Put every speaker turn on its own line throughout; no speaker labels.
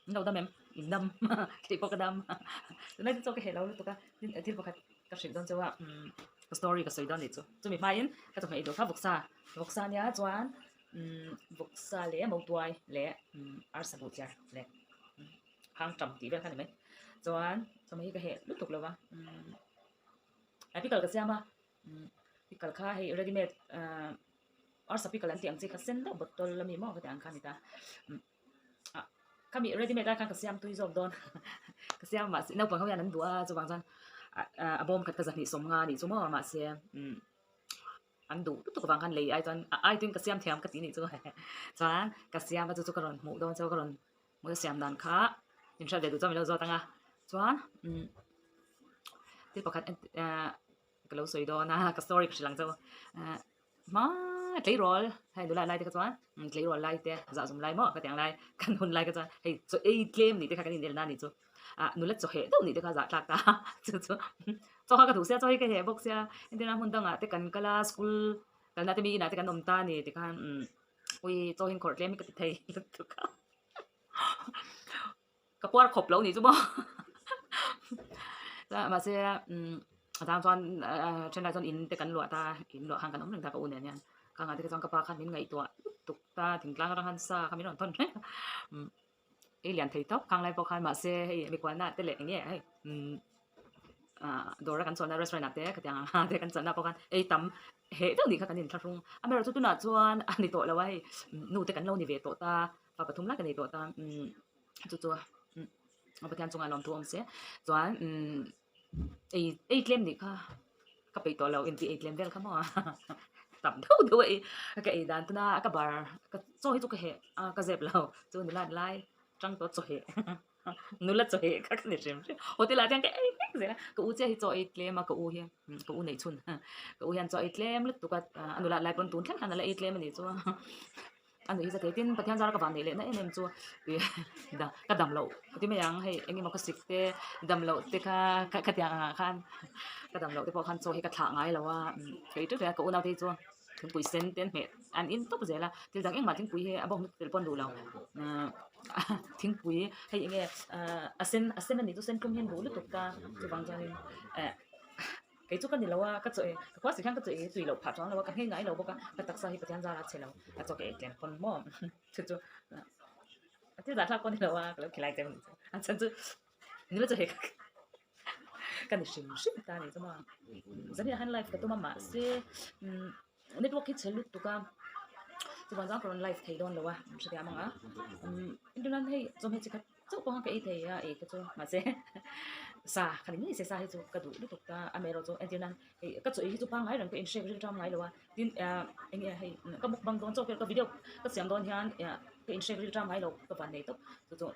đâu đâm em in đâm thì có cái đâm nên cho cái hệ lâu tụi cái thì có cái sự đơn cho cái story cái sự đơn này cho mình mai cái tụi mình đồ khác vok sa nhá chuan vok sa lẽ một tuổi lẽ arsa bút giờ lẽ hàng trăm tỷ vậy cái này mấy chuan cho mình cái hệ lúc tục lâu va pickle cái xem mà pickle kha hay ready made arsa pickle anh tiang chỉ cái sen đó bottle là mi mo cái tiang khan này ta kami ready made kan kasiam tu izom don kasiam ma sinau pang hawian an dua chu bang jan abom khat ka zani somnga ni chu ma se an du tu ka bang kan lei ai ton ai tuin kasiam thiam ka ti ni chu chuan kasiam chu chu ka ron mu don chu ka ron mu siam dan kha in sha de du chami lo zo tanga chuan ti pakhat ka lo soi do na ka story ka silang chu ma tlei rol hai du lai lai te ka chuan tlei rol lai te za zum lai mo ka tiang lai kan hun lai ka chuan hei chu ei claim ni te kha kan in del na ni chu nu let chu he do ni te kha za tlak ta chu chu cho ka thu sia cho cái he box sia in na hun dang a te kan kala school kan na te mi na te kan nom ta ni te kan ui cho hin kor claim ka ti thei tu ka ka por khop lo ni chu mo mà se tang chuan chen lai chuan in te kan lua ta in lua hang kan om lang ta ka un ne ka nga te ka chuan ka pa khan min ngai tua tuk ta thing tlang rang han sa kamin on ton ei lian thei tok kang lai po khan ma se hei mi kwan na te le nge hei dora kan chuan na restaurant te ka tiang te kan chuan na po khan ei tam he dang ni kha kan in thlung amero chu tu na chuan ani to lawai nu te kan lo ni ve to ta pa pathum la kan ni to ta chu chu pathian chunga lom thu om se chuan ei tlem ni kha ka pe to lo in ti ei tlem vel kha mo tam đâu đâu ấy cái ấy đàn tuna cái bar cái cho hết cái hệ cái dẹp lâu cho nên là lại trăng tốt cho hệ nó là cho hệ các cái niệm hotel là cái ấy cái gì cái u chơi cho ấy claim mà cái u hiền cái u này chun cái u hiền cho ấy claim lúc tụi cái anh là lại còn tốn thắt anh là ấy claim này cho anh ấy sẽ cái tin bắt thiên ra cái vấn đề này em cho vì đó cái đầm lậu thì mấy yang hay anh em có xịt cái đầm lậu thì cái tiếng khan cái đầm lậu thì bao khan cho hay cái thằng ấy làว่าcái trước cái cậu nào thì choถึงปุ๋ยเซนเต็นเหตุอันอินตบเสียละที่จากเอ็งมาถึงปุ๋ยเฮอบองเตลปอนดูเราถึงปุ๋ยให้ยังไงเซนมันนี่ตัวเซนกลุ่มเห็นดูหรือตุกตาจะบางจังcái chỗ cái này làว่าก็จะก็ว่าสิข้างก็จะตุยเราผัดจ้องเราว่าก็ให้ไงเราบอกก็ตักใส่ประเทศจาราเชลเราก็จะเก็บคนม่อมคือจะที่ร้านเราคนนี้เราว่าเราขี้ไรเต็มอันฉันจะนี่เราจะเห็นกันชิมตาเนี่ยจะมาจะนี่ฮันไลฟ์ก็ตัวมาเสียnetwork hit selu tuka chuan jang kron live thei don lowa chhia manga internet hei chom he chikat chu ko ha ke thei a e ka chu ma se sa khani ni se sa he chu ka du lu tukta amero chu internet hei ka chu hi chu pa ngai rang ko in share ring tram ngai lowa tin eng e hei ka muk bang don chu ka video ka siam don hian ka in share ring tram ngai lo ka ban nei to chu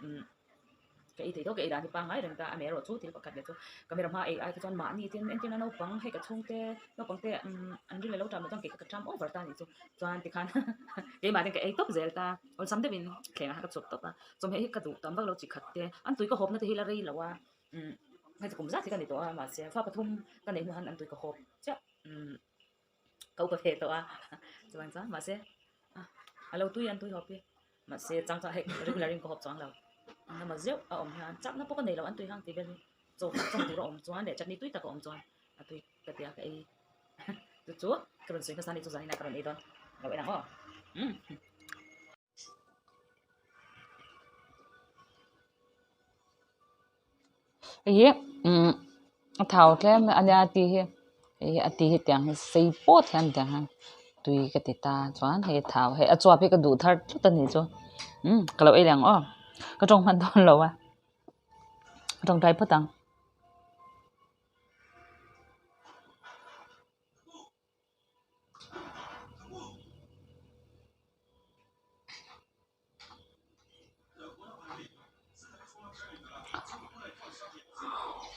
cái thì đó cái đàn thì bang ấy rằng ta anh em rồi chú thì bắt cắt được chú camera mà AI cái con mã ni tiên em tiên nó băng hay cái chung tê nó băng tê anh đi lấy lâu trầm trong cái trầm over ta thì chú toàn thì khăn cái mà cái top giờ ta còn sắm thế mình khéo cái chụp top ta trong hay cái đủ tầm bắt lâu chỉ khát tê anh tuổi có hộp nó thì là rồi là wa hay cũng rất thì cái này to mà sẽ phát thum cái này anh tuổi có hộp chứ câu có thể to cho anh sao mà sẽ lâu tuổi anh tuổi hộp đi mà sẽ chẳng cho hay regular có hộp chọn lâu nó mà rượu ở ông hàng chắc nó có này là anh tùy hàng thì bên rồi trong tủ ông choán để chặt đi tùy ta của ông choán tùy cái tiệc cái tụi chúa cái phần xuyên cái san đi cho này cái phần này thôi rồi đằng đó
ấy thảo thêm anh ya ti hi ti hi tiếng say po thêm tiếng tùy cái tít ta choán hay thảo hay chua phải cái đủ thar chút tân này cho cái lâu ấy đằng đó cái trong hoàn toàn lâu à trong trái phật tăng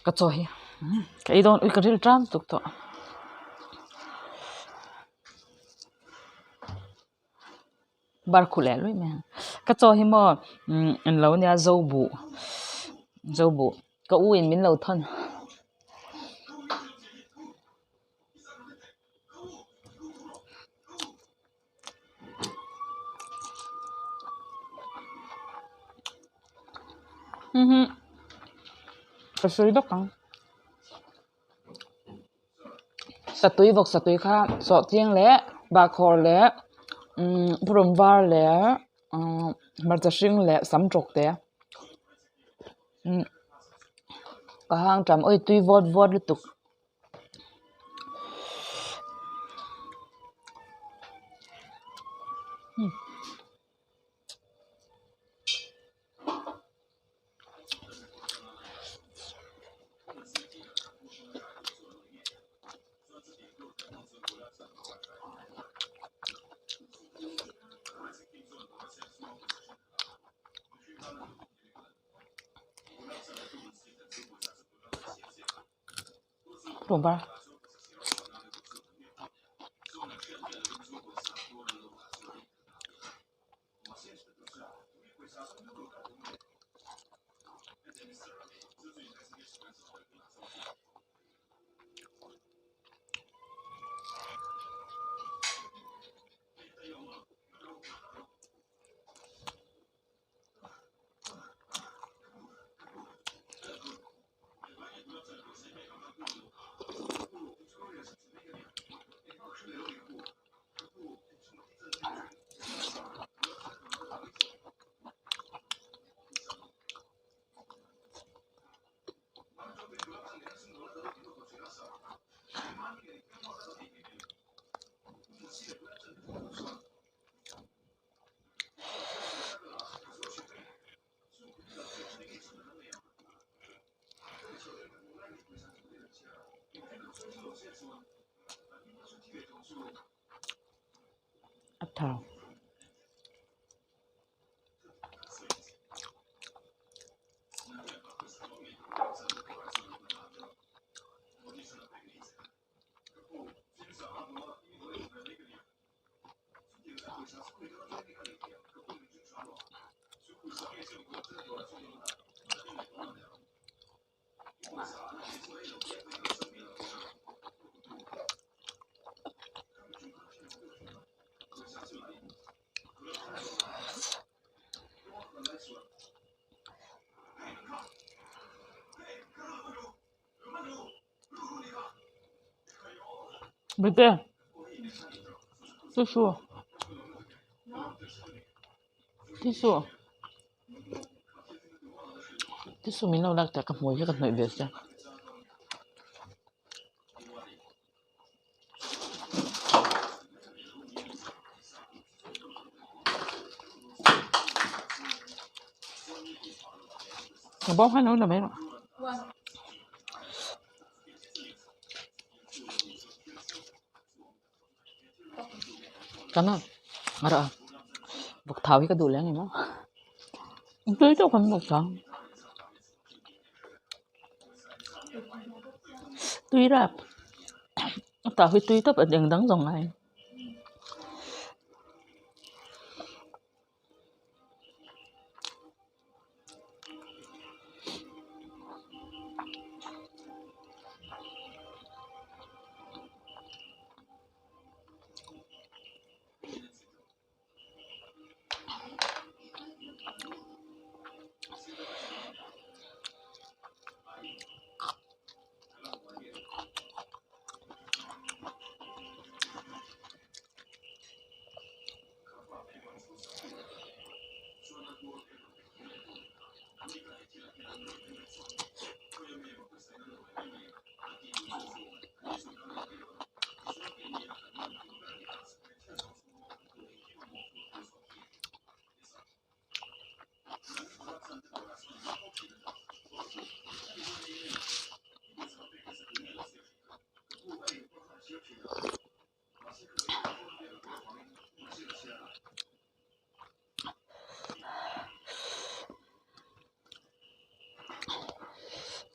cái choi cái đó cái real tram tục to bar khule loi me cái choi hi mo an lo nia zo bu cái u in min lo thon ก็ซื้อดอกกังสตุยบอกสตุยค่ะสอดเจียงแหละบาคอแหละพรหมวาแหละมันจะชิงแหละสำจกแต่ก็ห่างจำตุยวอดลุตุกพรหมวาอัฐเทาไม่ได้ชัวที่สุดมีเราลักแต่กับหมวยกับหน่อยเดียวจ้ะอย่าบอกให้น้องหน่อยไหมกันนะอะไรบอกเท้าให้ก็ดูแล้วไงมั้งด้วยเจ้าคนบอกจังtuy rap tao huy tuy tập ở đường đắng dòng này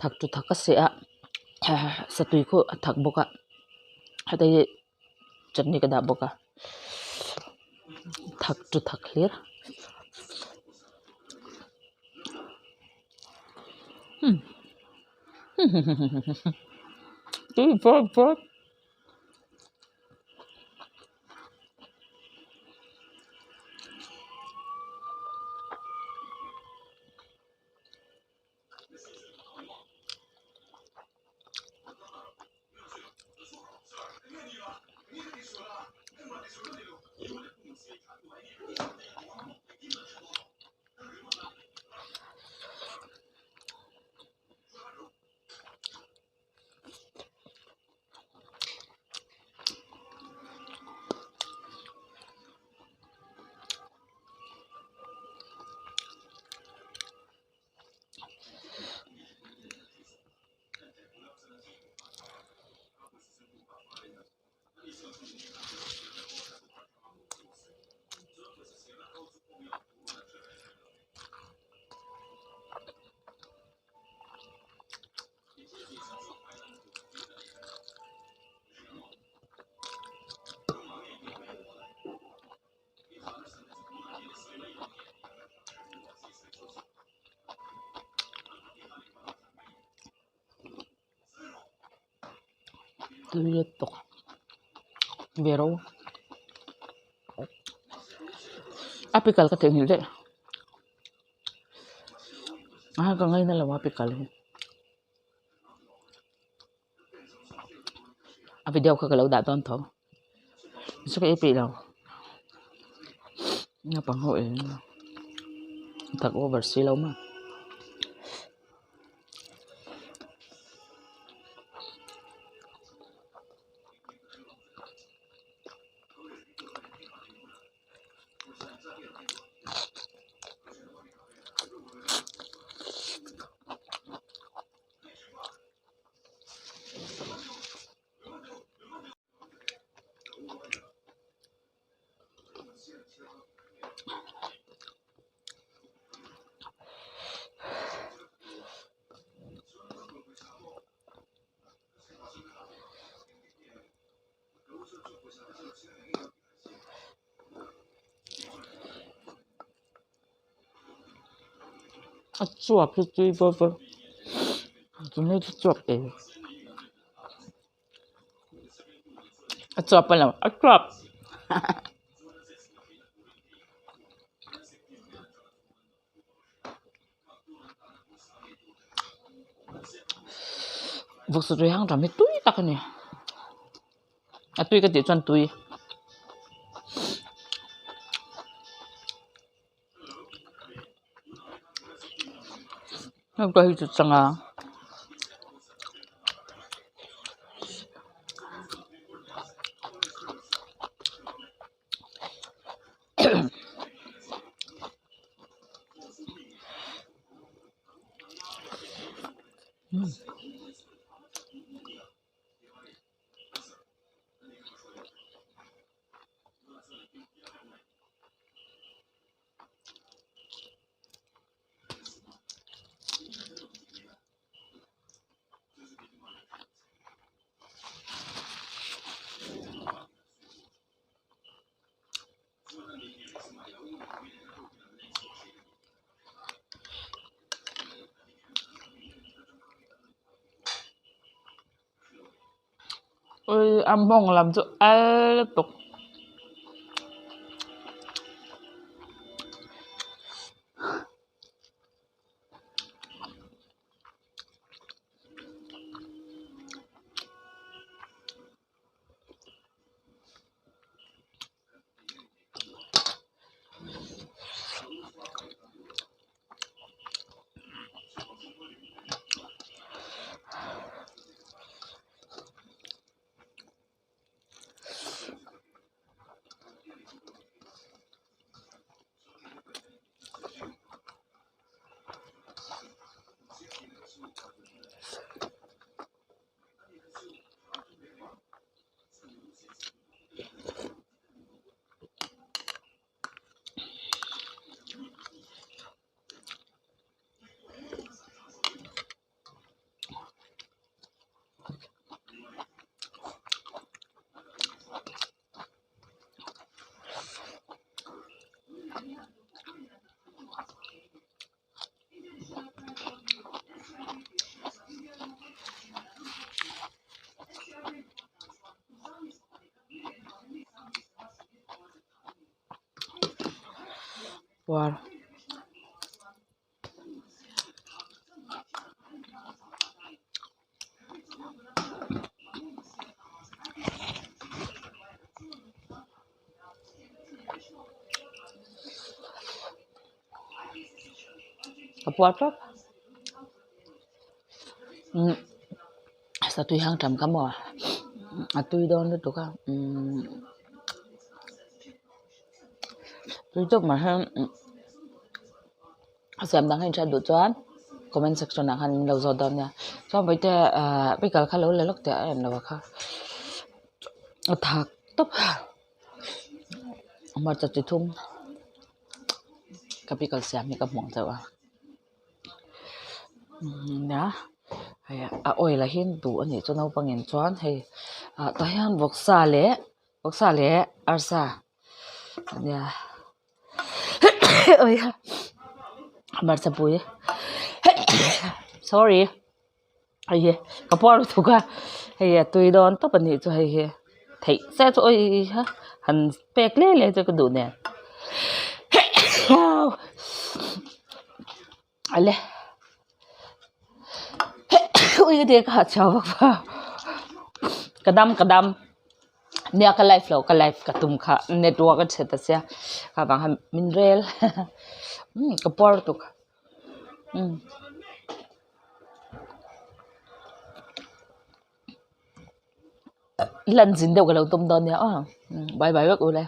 thak tu thak se a satui ko thak boka hatai chutney ka da boka thak tu thak clear Bot. tui tok vero apikal ka theng hil de ka ngai na lawa apikal a video ka lo da ton tho so ka ipi lo nga pang ho tak over si lo ma a chuap chu tui bo bo chu nei chu chuap e a chuap pa lo a chuap vok su tui hang ram me tui tak ani a tui ka ti chuan tui nó quay chụp sang à ôi ăn mong làm cho ai tục wow kapuat pap sa tui hang tam kamo a tui don tu ka tui tok ma han xem đang hình trên đồ choán comment section nào han lâu rồi đón nha cho bây giờ bây giờ khá lâu lấy lúc té em đâu khá thạc tóc mà chặt chỉ thun cái bây giờ xem như cái mỏng thôi nhá hay oi là hin tu anh cho nó bằng hình choán hay tại han vok xa lẽ arsa nha oi marsa pui sorry ai kapuat tu ka hei tui don to pani chu hei he thei se chu oi ha han pek le chu ka du ne ale ui cái dia ka chaw ba kadam nia ka life lo ka life ka tum kha network a cheta sia ka bang ha mineral ka por tu lan jin deuh ka lo tum don ya bye bye wek ule